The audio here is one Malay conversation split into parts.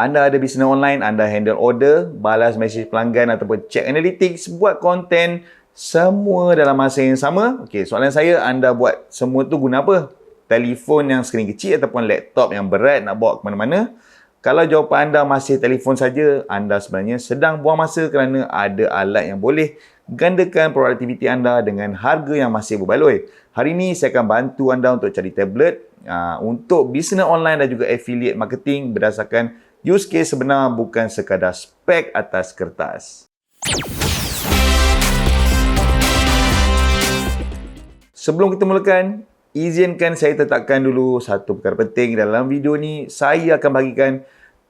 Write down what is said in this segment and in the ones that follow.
Anda ada bisnes online, anda handle order, balas mesej pelanggan ataupun check analytics, buat konten, semua dalam masa yang sama. Okey, soalan saya, anda buat semua tu guna apa? Telefon yang skrin kecil ataupun laptop yang berat nak bawa ke mana-mana? Kalau jawapan anda masih telefon saja, anda sebenarnya sedang buang masa kerana ada alat yang boleh gandakan produktiviti anda dengan harga yang masih berbaloi. Hari ini saya akan bantu anda untuk cari tablet untuk bisnes online dan juga affiliate marketing berdasarkan use case sebenar, bukan sekadar spek atas kertas. Sebelum kita mulakan, izinkan saya tetapkan dulu satu perkara penting dalam video ni. Saya akan bagikan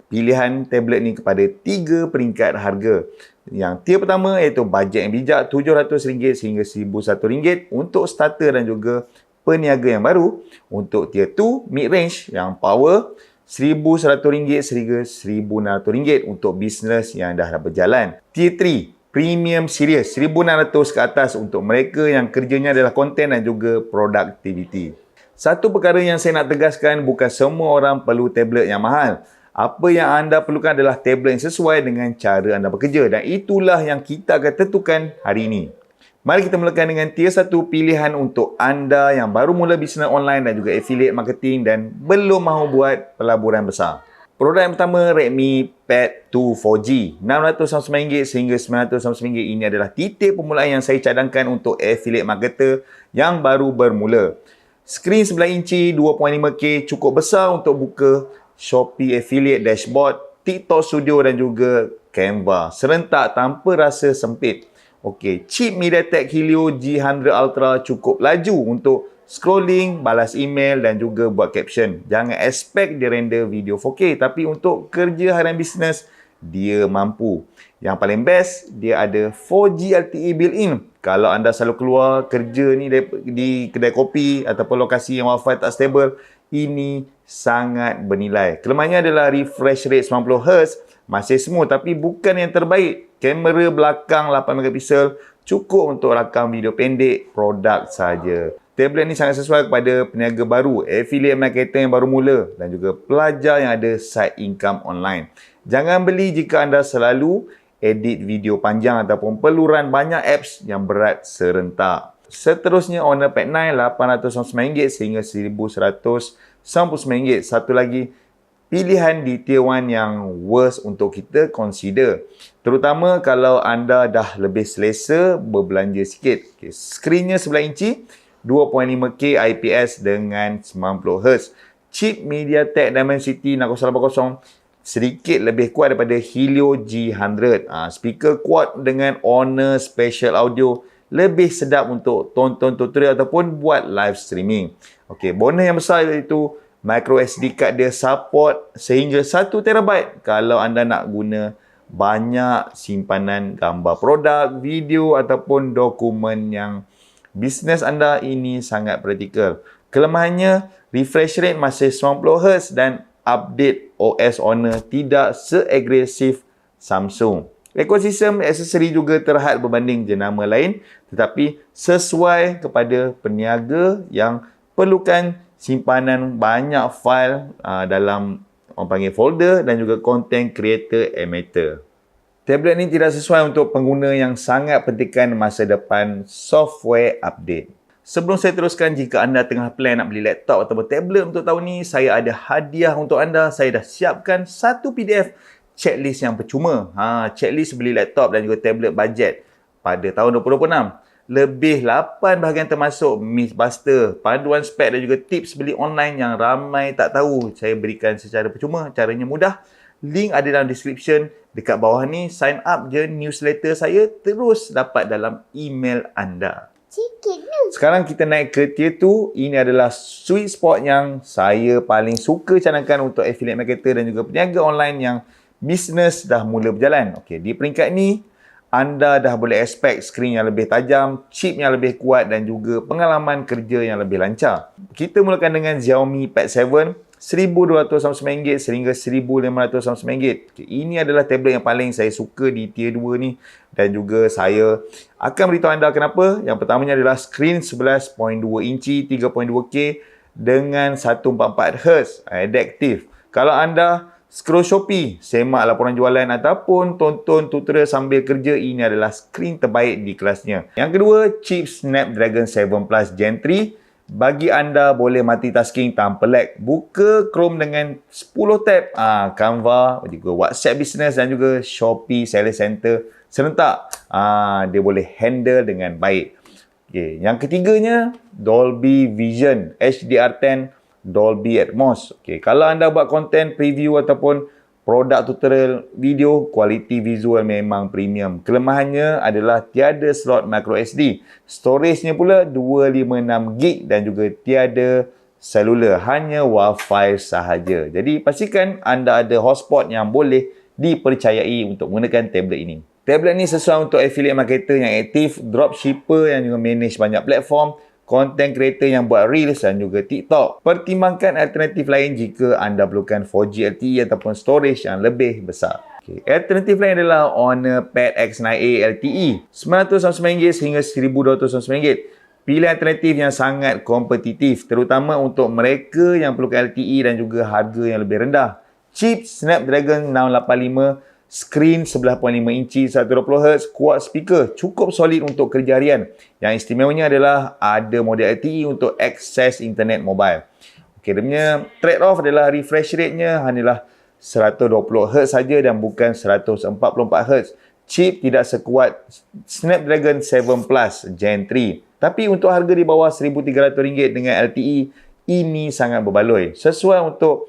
pilihan tablet ni kepada 3 peringkat harga. Yang tier pertama iaitu bajet yang bijak, RM700 sehingga RM1,001 untuk starter dan juga peniaga yang baru. Untuk tier 2 mid range yang power, RM1,100 sehingga RM1,600 untuk bisnes yang dah berjalan. Tier 3 premium serius, RM1,600 ke atas untuk mereka yang kerjanya adalah konten dan juga productivity. Satu perkara yang saya nak tegaskan, bukan semua orang perlu tablet yang mahal. Apa yang anda perlukan adalah tablet yang sesuai dengan cara anda bekerja, dan itulah yang kita akan tentukan hari ini. Mari kita mulakan dengan tier 1, pilihan untuk anda yang baru mula bisnes online dan juga affiliate marketing dan belum mahu buat pelaburan besar. Produk yang pertama, Redmi Pad 2 4G. RM699 sehingga RM999. Ini adalah titik permulaan yang saya cadangkan untuk affiliate marketer yang baru bermula. Skrin 9 inci 2.5K cukup besar untuk buka Shopee Affiliate Dashboard, TikTok Studio dan juga Canva serentak tanpa rasa sempit. Okey, chip MediaTek Helio G100 Ultra cukup laju untuk scrolling, balas email dan juga buat caption. Jangan expect dia render video 4K, tapi untuk kerja harian bisnes, dia mampu. Yang paling best, dia ada 4G LTE built-in. Kalau anda selalu keluar kerja ni di kedai kopi ataupun lokasi yang wifi tak stable, ini sangat bernilai. Kelemahannya adalah refresh rate 90Hz, masih smooth tapi bukan yang terbaik. Kamera belakang 8 megapiksel cukup untuk rakam video pendek produk saja. Tablet ni sangat sesuai kepada peniaga baru, affiliate marketer yang baru mula dan juga pelajar yang ada side income online. Jangan beli jika anda selalu edit video panjang ataupun perlu run banyak apps yang berat serentak. Seterusnya, Honor Pad 9 RM899 sehingga RM1,199. Satu lagi pilihan di tier 1 yang worst untuk kita consider. Terutama kalau anda dah lebih selesa berbelanja sikit. Okay, skrinnya 11 inci, 2.5K IPS dengan 90Hz. Chip MediaTek Dimensity 6080 sedikit lebih kuat daripada Helio G100. Speaker quad dengan Honor Special Audio lebih sedap untuk tonton tutorial ataupun buat live streaming. Okey, bonus yang besar iaitu micro SD card dia support sehingga 1TB kalau anda nak guna banyak simpanan gambar produk, video ataupun dokumen yang bisnes anda. Ini sangat praktikal. Kelemahannya, refresh rate masih 90Hz dan update OS Honor tidak seagresif Samsung. Ekosistem aksesori juga terhad berbanding jenama lain, tetapi sesuai kepada peniaga yang perlukan simpanan banyak fail dalam orang panggil folder dan juga content creator amateur. Tablet ni tidak sesuai untuk pengguna yang sangat pentingkan masa depan software update. Sebelum saya teruskan, jika anda tengah plan nak beli laptop ataupun tablet untuk tahun ni, saya ada hadiah untuk anda. Saya dah siapkan satu PDF checklist yang percuma. Checklist beli laptop dan juga tablet bajet pada tahun 2026. Lebih 8 bahagian termasuk Mythbuster, panduan spek dan juga tips beli online yang ramai tak tahu. Saya berikan secara percuma. Caranya mudah. Link ada dalam description. Dekat bawah ni, sign up je newsletter saya, terus dapat dalam email anda. Sekarang kita naik ke tier 2. Ini adalah sweet spot yang saya paling suka cadangkan untuk affiliate marketer dan juga peniaga online yang bisnes dah mula berjalan. Okey, di peringkat ni anda dah boleh expect skrin yang lebih tajam, chip yang lebih kuat dan juga pengalaman kerja yang lebih lancar. Kita mulakan dengan Xiaomi Pad 7, RM1,299 sehingga RM1,599. Okay, ini adalah tablet yang paling saya suka di tier 2 ni dan juga saya akan beritahu anda kenapa. Yang pertamanya adalah skrin 11.2 inci 3.2K dengan 144Hz adaptive. Kalau anda Scroll Shopee, semak laporan jualan ataupun tonton tutorial sambil kerja, ini adalah skrin terbaik di kelasnya. Yang kedua, chip Snapdragon 7 Plus Gen 3. Bagi anda boleh multitasking tanpa lag. Buka Chrome dengan 10 tab. Canva, juga WhatsApp Business dan juga Shopee Seller Center serentak. Dia boleh handle dengan baik. Okay. Yang ketiganya, Dolby Vision HDR10 Dolby Atmos. Okay. Kalau anda buat konten preview ataupun produk tutorial video, kualiti visual memang premium. Kelemahannya adalah tiada slot micro SD. Storage-nya pula 256GB dan juga tiada seluler, hanya Wi-Fi sahaja. Jadi pastikan anda ada hotspot yang boleh dipercayai untuk menggunakan tablet ini. Tablet ni sesuai untuk affiliate marketer yang aktif, dropshipper yang juga manage banyak platform, content creator yang buat Reels dan juga TikTok. Pertimbangkan alternatif lain jika anda perlukan 4G LTE ataupun storage yang lebih besar. Okay. Alternatif lain adalah Honor Pad X9a LTE, RM999 hingga RM1,299. Pilihan alternatif yang sangat kompetitif, terutama untuk mereka yang perlukan LTE dan juga harga yang lebih rendah. Chip Snapdragon 685, skrin 11.5 inci 120Hz, kuat speaker, cukup solid untuk kerja harian. Yang istimewanya adalah ada model LTE untuk akses internet mobile. Okay, dia punya trade-off adalah refresh rate-nya hanyalah 120Hz saja dan bukan 144Hz. Chip tidak sekuat Snapdragon 7 Plus Gen 3. Tapi untuk harga di bawah RM1,300 dengan LTE, ini sangat berbaloi. Sesuai untuk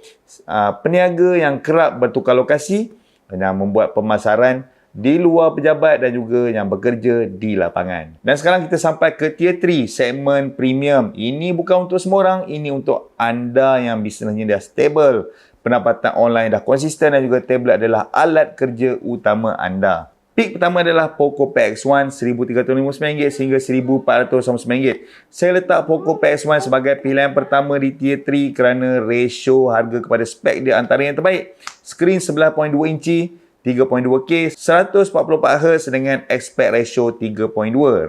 peniaga yang kerap bertukar lokasi dan membuat pemasaran di luar pejabat dan juga yang bekerja di lapangan. Dan sekarang kita sampai ke tier 3, segmen premium. Ini bukan untuk semua orang, ini untuk anda yang bisnesnya dah stable, pendapatan online dah konsisten dan juga tablet adalah alat kerja utama anda. Pick pertama adalah Poco PX1 RM1,359 sehingga RM1,499. Saya letak Poco PX1 sebagai pilihan pertama di tier 3 kerana ratio harga kepada spek dia antara yang terbaik. Skrin 11.2 inci, 3.2K, 144Hz dengan aspect ratio 3.2.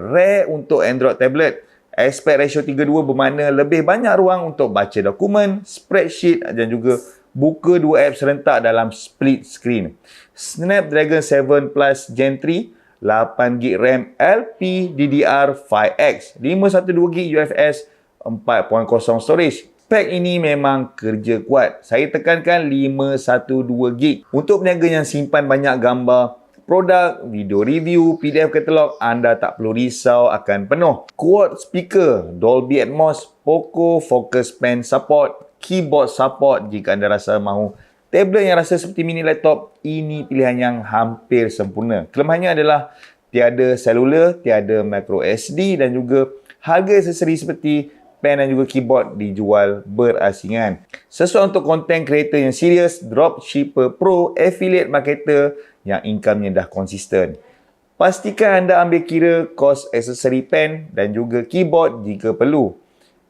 Rare untuk Android tablet. Aspect ratio 3.2 bermakna lebih banyak ruang untuk baca dokumen, spreadsheet dan juga buka dua app serentak dalam split screen. Snapdragon 7 Plus Gen 3, 8GB RAM LPDDR5X, 512GB UFS 4.0 storage. Spek ini memang kerja kuat. Saya tekankan 512GB. Untuk peniaga yang simpan banyak gambar, produk, video review, PDF katalog, anda tak perlu risau akan penuh. Quad speaker, Dolby Atmos, Poco Focus Pen support, keyboard support jika anda rasa mahu tablet yang rasa seperti mini laptop, ini pilihan yang hampir sempurna. Kelemahannya adalah tiada seluler, tiada micro SD dan juga harga aksesori seperti pen dan juga keyboard dijual berasingan. Sesuai untuk content creator yang serius, dropshipper pro, affiliate marketer yang income-nya dah konsisten. Pastikan anda ambil kira kos aksesori pen dan juga keyboard jika perlu.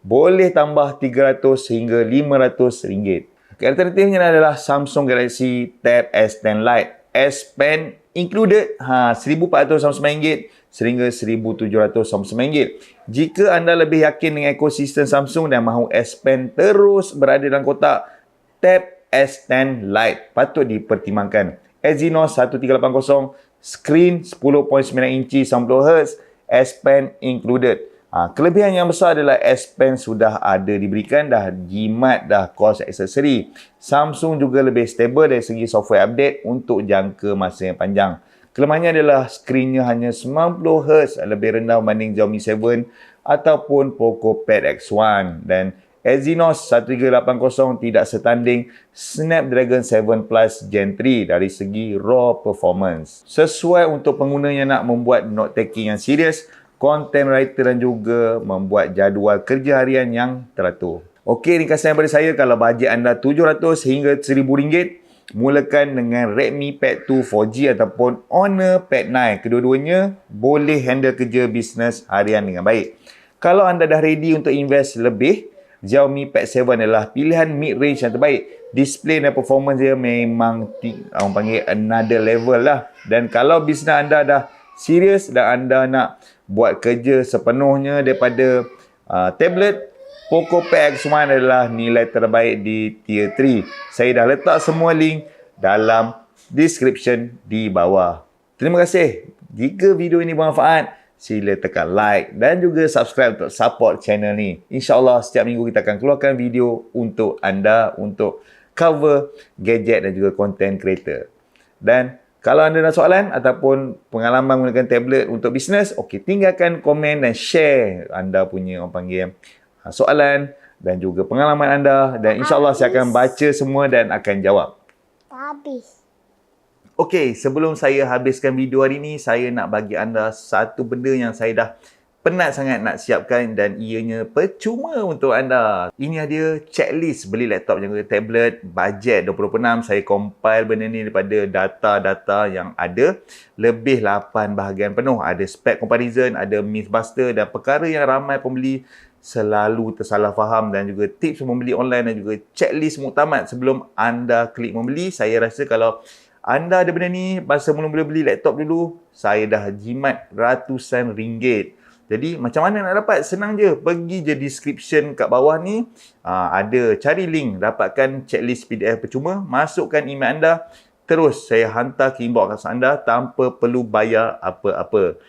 Boleh tambah RM300 hingga RM500. Okay, alternatifnya adalah Samsung Galaxy Tab S10 Lite. S Pen included, RM1,499 sehingga RM1,799. Jika anda lebih yakin dengan ekosistem Samsung dan mahu S Pen terus berada dalam kotak, Tab S10 Lite patut dipertimbangkan. Exynos 1380, skrin 10.9 inci 90Hz, S Pen included. Kelebihan yang besar adalah S Pen sudah ada diberikan, dah jimat, dah kos aksesori. Samsung juga lebih stable dari segi software update untuk jangka masa yang panjang. Kelemahannya adalah skrinnya hanya 90Hz, lebih rendah berbanding Xiaomi 7 ataupun Poco Pad X1. Dan Exynos 1380 tidak setanding Snapdragon 7 Plus Gen 3 dari segi raw performance. Sesuai untuk pengguna yang nak membuat note taking yang serius, content writer dan juga membuat jadual kerja harian yang teratur. Okey, ringkasan daripada saya, kalau bajet anda RM700 hingga RM1,000, mulakan dengan Redmi Pad 2 4G ataupun Honor Pad 9. Kedua-duanya boleh handle kerja bisnes harian dengan baik. Kalau anda dah ready untuk invest lebih, Xiaomi Pad 7 adalah pilihan mid-range yang terbaik. Display dan performance dia memang orang panggil another level lah. Dan kalau bisnes anda dah serius dan anda nak buat kerja sepenuhnya daripada tablet, Poco PX1 adalah nilai terbaik di tier 3. Saya dah letak semua link dalam description di bawah. Terima kasih. Jika video ini bermanfaat, sila tekan like dan juga subscribe untuk support channel ni. InsyaAllah setiap minggu kita akan keluarkan video untuk anda untuk cover gadget dan juga content creator. Dan kalau anda ada soalan ataupun pengalaman menggunakan tablet untuk bisnes, okey, tinggalkan komen dan share anda punya orang panggil soalan dan juga pengalaman anda, dan insyaAllah saya akan baca semua dan akan jawab. Habis. Okey, sebelum saya habiskan video hari ni, saya nak bagi anda satu benda yang saya dah penat sangat nak siapkan dan ianya percuma untuk anda. Ini dia checklist beli laptop dan juga tablet bajet 2026. Saya compile benda ni daripada data-data yang ada. Lebih 8 bahagian penuh. Ada spec comparison, ada mythbuster dan perkara yang ramai pembeli selalu tersalah faham, dan juga tips membeli online dan juga checklist muktamad sebelum anda klik membeli. Saya rasa kalau anda ada benda ni, masa mula-mula beli laptop dulu, saya dah jimat ratusan ringgit. Jadi macam mana nak dapat? Senang je. Pergi je description kat bawah ni. Ada, cari link, dapatkan checklist PDF percuma, masukkan email anda, terus saya hantar ke inbox anda tanpa perlu bayar apa-apa.